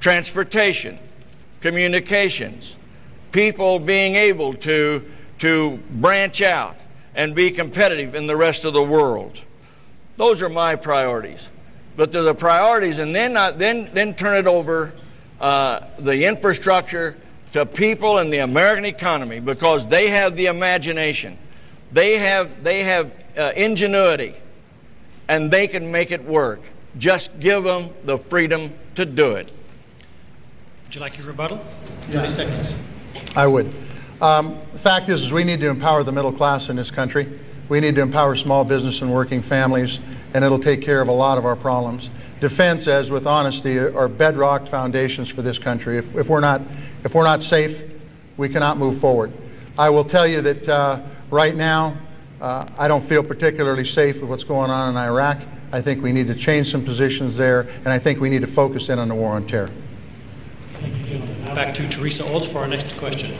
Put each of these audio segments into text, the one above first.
transportation, communications, people being able to branch out and be competitive in the rest of the world. Those are my priorities. But they're the priorities, and then turn it over, the infrastructure, to people in the American economy, because they have the imagination, they have ingenuity, and they can make it work. Just give them the freedom to do it. Would you like your rebuttal? 30 seconds. I would. The fact is we need to empower the middle class in this country. We need to empower small business and working families, and it'll take care of a lot of our problems. Defense, as with honesty, are bedrock foundations for this country. If we're not safe, we cannot move forward. I will tell you that right now, I don't feel particularly safe with what's going on in Iraq. I think we need to change some positions there, and I think we need to focus in on the war on terror. Back to Teresa Olds for our next question.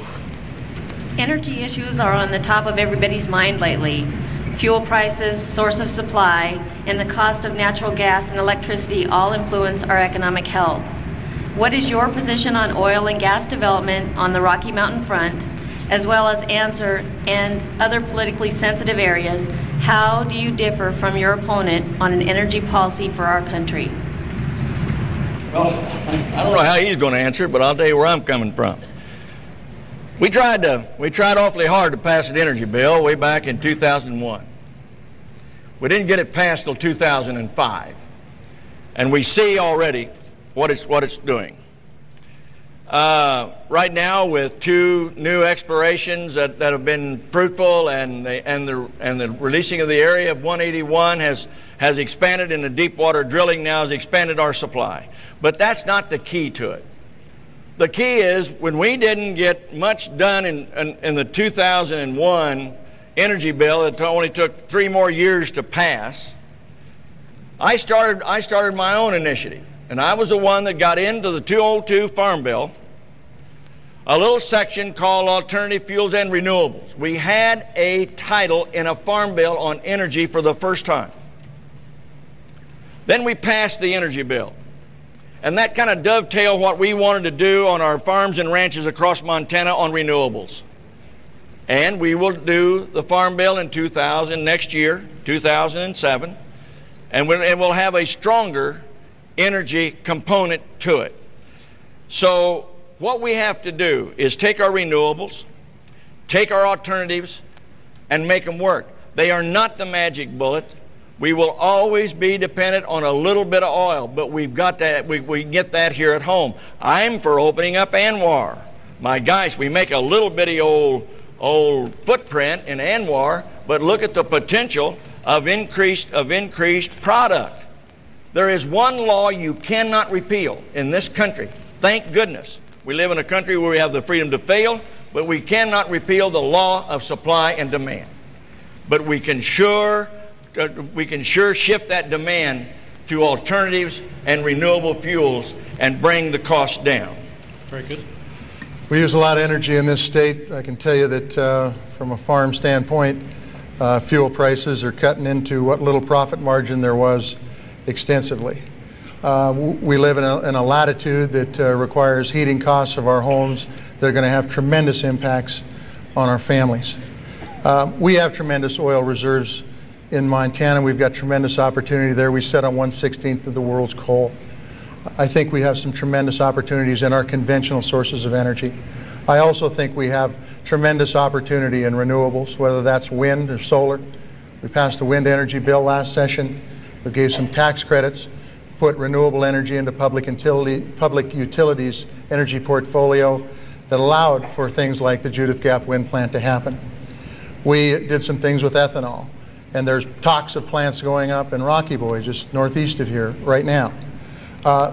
Energy issues are on the top of everybody's mind lately. Fuel prices, source of supply, and the cost of natural gas and electricity all influence our economic health. What is your position on oil and gas development on the Rocky Mountain front, as well as answer and other politically sensitive areas? How do you differ from your opponent on an energy policy for our country? Well, I don't know how he's going to answer it, but I'll tell you where I'm coming from. We tried awfully hard to pass an energy bill way back in 2001. We didn't get it passed till 2005, and we see already what it's doing. Right now, with 2 new explorations that have been fruitful, and the releasing of the area of 181 has expanded, and the deep water drilling now has expanded our supply. But that's not the key to it. The key is, when we didn't get much done in the 2001 energy bill, it only took 3 more years to pass, I started my own initiative. And I was the one that got into the 202 Farm Bill, a little section called Alternative Fuels and Renewables. We had a title in a Farm Bill on energy for the first time. Then we passed the energy bill. And that kind of dovetailed what we wanted to do on our farms and ranches across Montana on renewables. And we will do the Farm Bill in next year, 2007, and we'll have a stronger energy component to it. So what we have to do is take our renewables, take our alternatives, and make them work. They are not the magic bullet. We will always be dependent on a little bit of oil, but we've got that. We can get that here at home. I'm for opening up ANWR. My gosh, we make a little bitty old footprint in ANWR, but look at the potential of increased product. There is one law you cannot repeal in this country. Thank goodness. We live in a country where we have the freedom to fail, but we cannot repeal the law of supply and demand. But we can sure shift that demand to alternatives and renewable fuels and bring the cost down. Very good. We use a lot of energy in this state. I can tell you that from a farm standpoint, fuel prices are cutting into what little profit margin there was extensively. We live in a latitude that requires heating costs of our homes that are going to have tremendous impacts on our families. We have tremendous oil reserves in Montana. We've got tremendous opportunity there. We sit on 1/16 of the world's coal. I think we have some tremendous opportunities in our conventional sources of energy. I also think we have tremendous opportunity in renewables, whether that's wind or solar. We passed a wind energy bill last session that gave some tax credits, put renewable energy into public utilities energy portfolio that allowed for things like the Judith Gap wind plant to happen. We did some things with ethanol, and there's talks of plants going up in Rocky Boy, just northeast of here right now.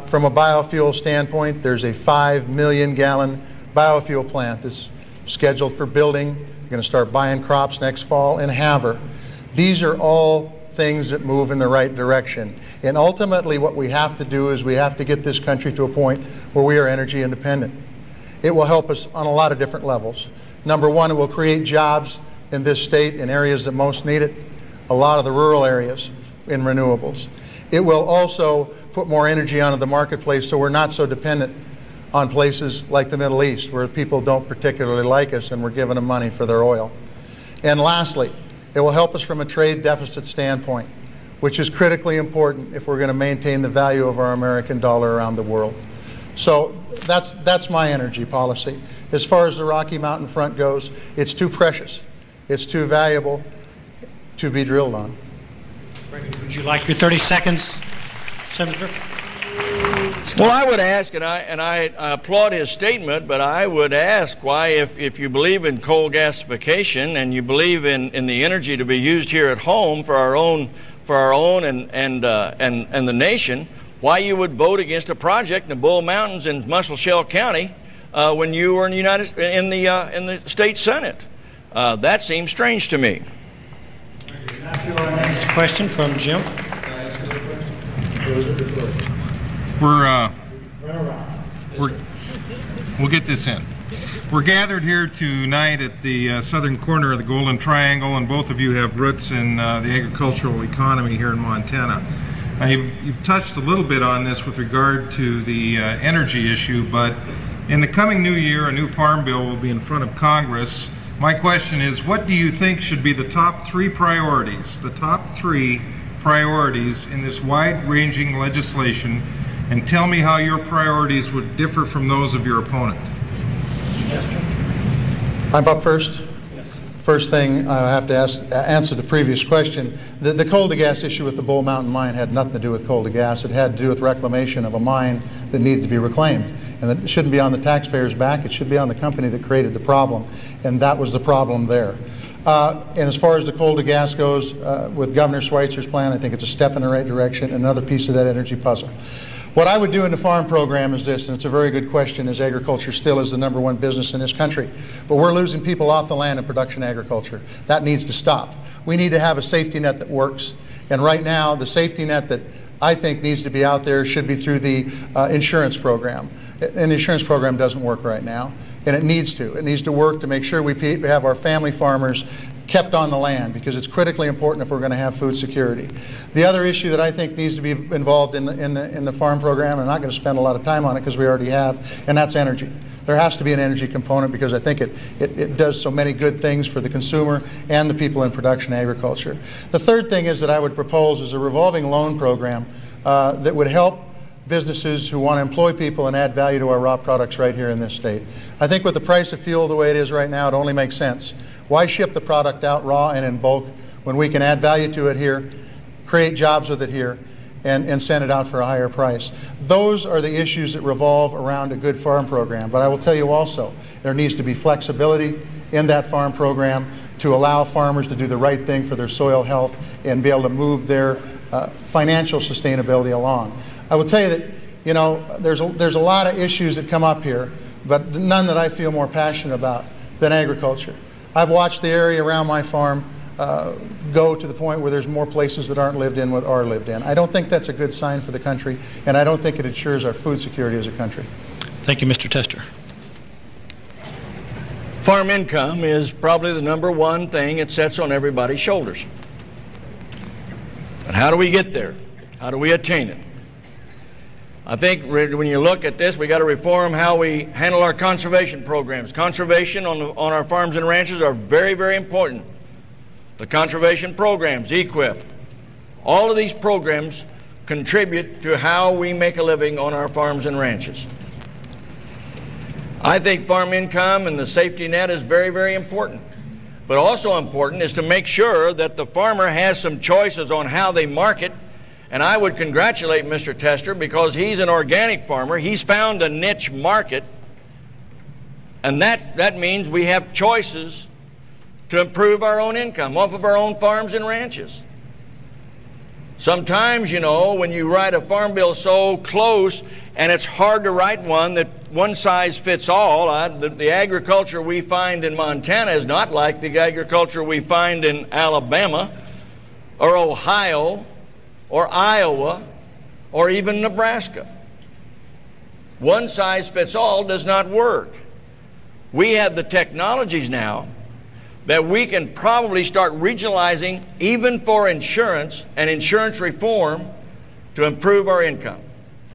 From a biofuel standpoint, there's a 5 million gallon biofuel plant that's scheduled for building. We're going to start buying crops next fall in Havre. These are all things that move in the right direction. And ultimately what we have to do is we have to get this country to a point where we are energy independent. It will help us on a lot of different levels. Number one, it will create jobs in this state in areas that most need it, a lot of the rural areas in renewables. It will also put more energy onto the marketplace so we're not so dependent on places like the Middle East where people don't particularly like us and we're giving them money for their oil. And lastly, it will help us from a trade deficit standpoint, which is critically important if we're going to maintain the value of our American dollar around the world. So that's my energy policy. As far as the Rocky Mountain front goes, it's too precious. It's too valuable to be drilled on. Would you like your 30 seconds, Senator? Well, I would ask, and I applaud his statement, but I would ask why, if you believe in coal gasification and you believe in the energy to be used here at home for our own and the nation, why you would vote against a project in the Bull Mountains in Muscle County when you were in the state Senate. That seems strange to me. Next question from Jim. We'll get this in. We're gathered here tonight at the southern corner of the Golden Triangle, and both of you have roots in the agricultural economy here in Montana. Now, you've touched a little bit on this with regard to the energy issue, but in the coming new year, a new farm bill will be in front of Congress. My question is, what do you think should be the top three priorities in this wide-ranging legislation, and tell me how your priorities would differ from those of your opponent? I'm up first. First thing, I have to answer the previous question. The coal to gas issue with the Bull Mountain mine had nothing to do with coal to gas. It had to do with reclamation of a mine that needed to be reclaimed. And it shouldn't be on the taxpayer's back. It should be on the company that created the problem. And that was the problem there. And as far as the coal to gas goes, with Governor Schweitzer's plan, I think it's a step in the right direction, another piece of that energy puzzle. What I would do in the farm program is this, and it's a very good question, as agriculture still is the #1 business in this country. But we're losing people off the land in production agriculture. That needs to stop. We need to have a safety net that works. And right now, the safety net that I think needs to be out there should be through the insurance program. And the insurance program doesn't work right now. And it needs to. It needs to work to make sure we have our family farmers kept on the land, because it's critically important if we're going to have food security. The other issue that I think needs to be involved in the farm program, and I'm not going to spend a lot of time on it because we already have, and that's energy. There has to be an energy component because I think it does so many good things for the consumer and the people in production agriculture. The third thing is that I would propose is a revolving loan program that would help businesses who want to employ people and add value to our raw products right here in this state. I think with the price of fuel the way it is right now, it only makes sense. Why ship the product out raw and in bulk when we can add value to it here, create jobs with it here, and send it out for a higher price? Those are the issues that revolve around a good farm program. But I will tell you also, there needs to be flexibility in that farm program to allow farmers to do the right thing for their soil health and be able to move their financial sustainability along. I will tell you that, you know, there's a lot of issues that come up here, but none that I feel more passionate about than agriculture. I've watched the area around my farm go to the point where there's more places that aren't lived in what are lived in. I don't think that's a good sign for the country, and I don't think it ensures our food security as a country. Thank you, Mr. Tester. Farm income is probably the #1 thing it sets on everybody's shoulders. But how do we get there? How do we attain it? I think when you look at this, we got to reform how we handle our conservation programs. Conservation on our farms and ranches are very, very important. The conservation programs, EQIP, all of these programs contribute to how we make a living on our farms and ranches. I think farm income and the safety net is very, very important. But also important is to make sure that the farmer has some choices on how they market. And I would congratulate Mr. Tester because he's an organic farmer. He's found a niche market. And that means we have choices to improve our own income off of our own farms and ranches. Sometimes, you know, when you write a farm bill so close, and it's hard to write one that one size fits all. The agriculture we find in Montana is not like the agriculture we find in Alabama or Ohio or Iowa or even Nebraska. One size fits all does not work. We have the technologies now that we can probably start regionalizing even for insurance and insurance reform to improve our income.